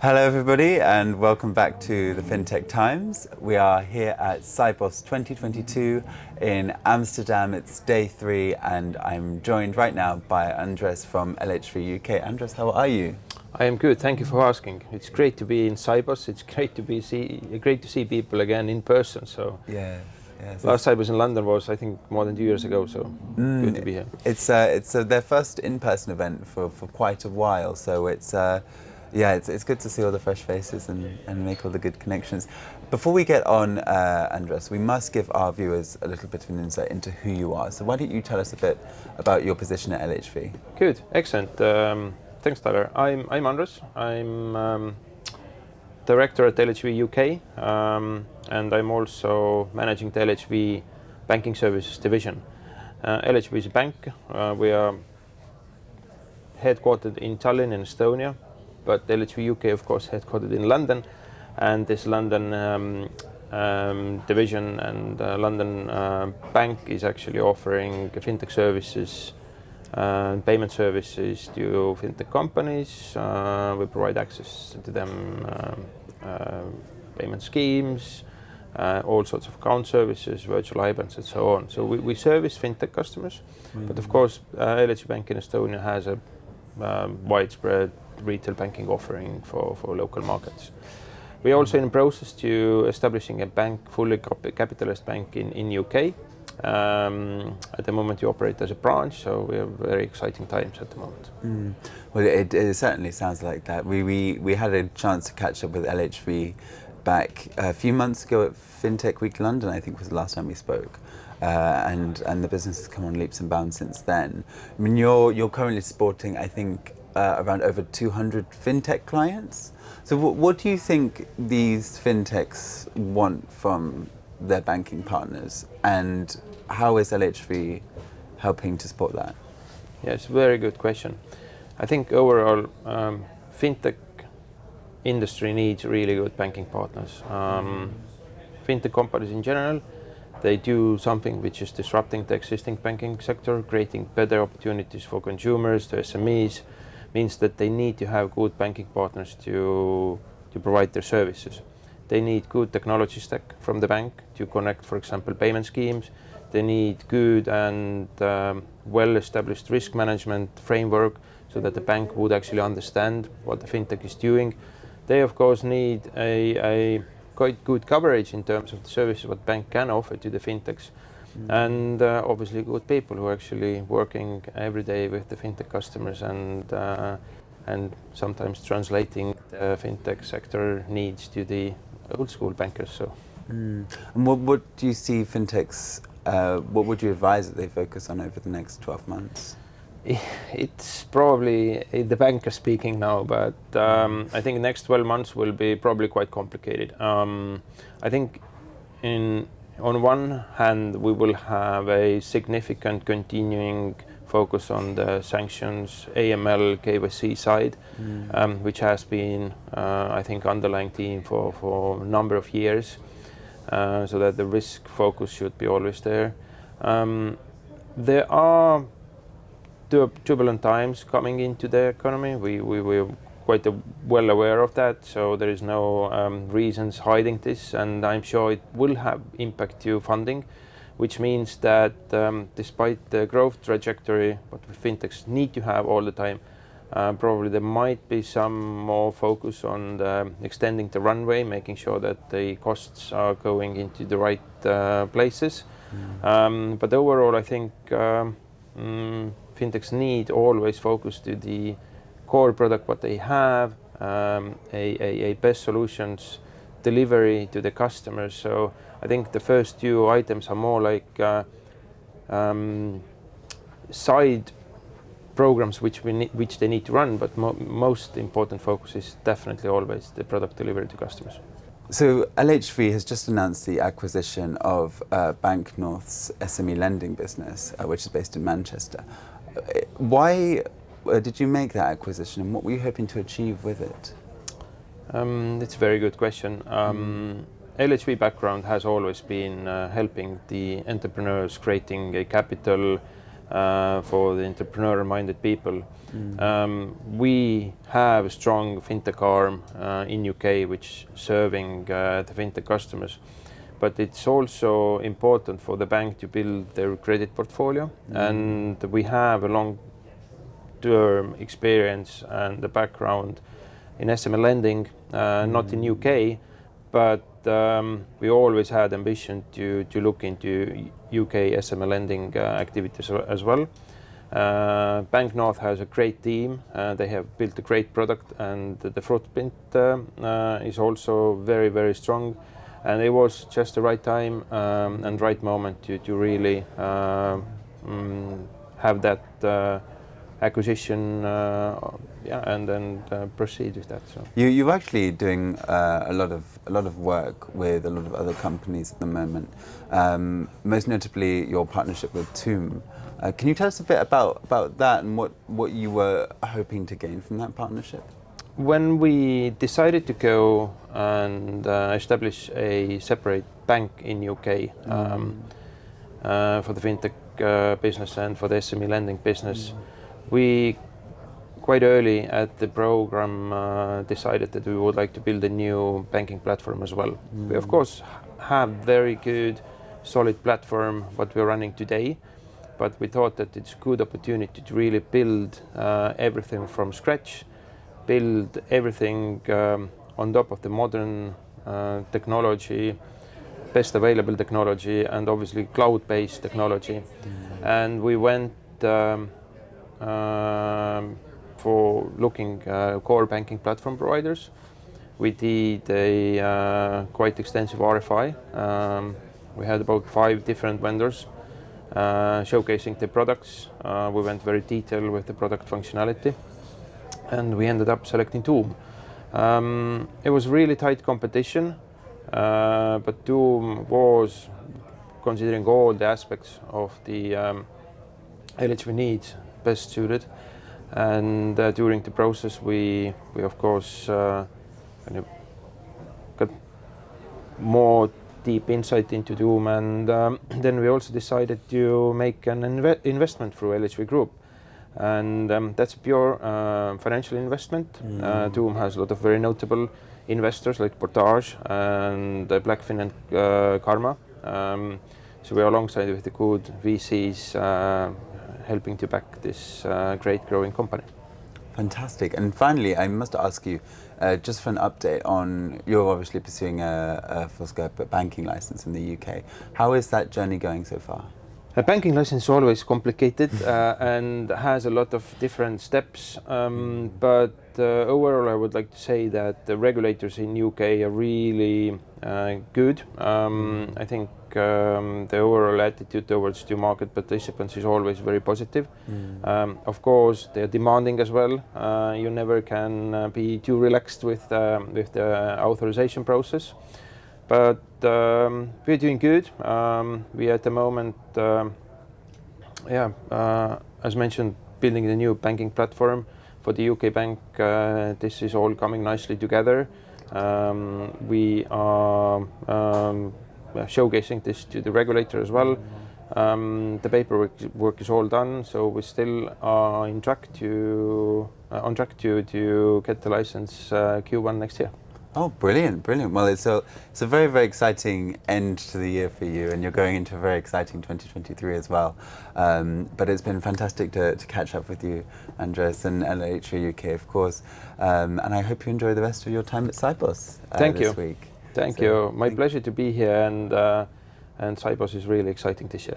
Hello everybody and welcome back to the Fintech Times. We are here at Sibos 2022 in Amsterdam. It's day 3 and I'm joined right now by Andres from LHV UK. Andres, how are you? I am good, thank you for asking. It's great to be in Sibos. It's great to see people again in person. So yeah. Last time I was in London was, I think, more than 2 years ago. So good to be here. It's their first in-person event for quite a while. So it's good to see all the fresh faces and make all the good connections. Before we get on, Andres, we must give our viewers a little bit of an insight into who you are. So why don't you tell us a bit about your position at LHV? Good, excellent. Thanks, Tyler. I'm Andres. I'm director at LHV UK, and I'm also managing the LHV Banking Services division. LHV is a bank. We are headquartered in Tallinn in Estonia, but LHV UK, of course, headquartered in London, and this London division and London bank is actually offering fintech services and payment services to fintech companies. We provide access to them, payment schemes, all sorts of account services, virtual IBANs, and so on. So we service fintech customers, but of course, LHV Bank in Estonia has a widespread retail banking offering for local markets. We are also in the process to establishing a bank, fully capitalized bank in UK. At the moment we operate as a branch, so we have very exciting times at the moment. Well, it certainly sounds like that. We had a chance to catch up with LHV back a few months ago at Fintech Week London, I think was the last time we spoke. And the business has come on leaps and bounds since then. I mean, you're currently supporting, I think, around over 200 fintech clients. So what do you think these fintechs want from their banking partners, and how is LHV helping to support that? Yes, very good question. I think overall, fintech industry needs really good banking partners. Fintech companies in general, they do something which is disrupting the existing banking sector, creating better opportunities for consumers, to SMEs, means that they need to have good banking partners to provide their services. They need good technology stack from the bank to connect, for example, payment schemes. They need good and well-established risk management framework so that the bank would actually understand what the fintech is doing. They, of course, need a quite good coverage in terms of the services what bank can offer to the fintechs. And obviously good people who are actually working every day with the fintech customers and sometimes translating the fintech sector needs to the old school bankers. So, And what do you see fintechs? What would you advise that they focus on over the next 12 months? It's probably the banker speaking now, but I think the next 12 months will be probably quite complicated. I think on one hand, we will have a significant continuing focus on the sanctions, AML, KYC side, which has been, I think, underlying theme for a number of years, so that the risk focus should be always there. There are turbulent times coming into the economy. We're quite well aware of that, so there is no reasons hiding this, and I'm sure it will have impact to funding, which means that despite the growth trajectory what fintechs need to have all the time, probably there might be some more focus on extending the runway, making sure that the costs are going into the right places. But overall, I think fintechs need always focus to the core product what they have, a best solutions delivery to the customers. So I think the first 2 items are more like side programs which they need to run, but most important focus is definitely always the product delivery to customers. So LHV has just announced the acquisition of Bank North's SME lending business, which is based in Manchester. Why did you make that acquisition, and what were you hoping to achieve with it? It's a very good question. LHV background has always been helping the entrepreneurs creating a capital, for the entrepreneur-minded people. We have a strong fintech arm in UK which serving the fintech customers, but it's also important for the bank to build their credit portfolio, and we have a long-term experience and the background in SME lending, not in UK, but we always had ambition to look into UK SME lending activities as well. Bank North has a great team. They have built a great product, and the footprint is also very, very strong. And it was just the right time and right moment to really have that acquisition, and then proceed with that. So You're actually doing a lot of work with a lot of other companies at the moment. Most notably, your partnership with Toom. Can you tell us a bit about that and what you were hoping to gain from that partnership? when we decided to go and establish a separate bank in UK for the fintech business and for the SME lending business, we quite early at the program decided that we would like to build a new banking platform as well. We of course have very good solid platform what we're running today, but we thought that it's a good opportunity to really build everything from scratch, build everything on top of the modern technology, best available technology, and obviously cloud-based technology. And we went for looking core banking platform providers. We did a quite extensive RFI. We had about 5 different vendors showcasing the products. We went very detailed with the product functionality, and we ended up selecting Toom. It was really tight competition, but Toom was, considering all the aspects of the LHV needs, best suited. And during the process, we of course kind of got more deep insight into Toom, and then we also decided to make an investment through LHV Group. And that's a pure financial investment. Toom has a lot of very notable investors like Portage and Blackfin and Karma. So we are alongside with the good VCs helping to back this great growing company. Fantastic. And finally, I must ask you, just for an update on, you're obviously pursuing a full-scope banking license in the UK. How is that journey going so far? A banking license is always complicated and has a lot of different steps, but overall I would like to say that the regulators in UK are really good. I think the overall attitude towards the market participants is always very positive. Of course, they're demanding as well. You never can be too relaxed with the authorization process. But we're doing good. We at the moment, as mentioned, building the new banking platform for the UK bank. This is all coming nicely together. We are showcasing this to the regulator as well. The paperwork is all done, so we still are on track to get the license Q1 next year. Oh, brilliant, brilliant. Well, it's a very, very exciting end to the year for you, and you're going into a very exciting 2023 as well. But it's been fantastic to catch up with you, Andres, and LHV UK, of course. And I hope you enjoy the rest of your time at Sibos this week. Thank you. My pleasure to be here, and Sibos is really exciting this year.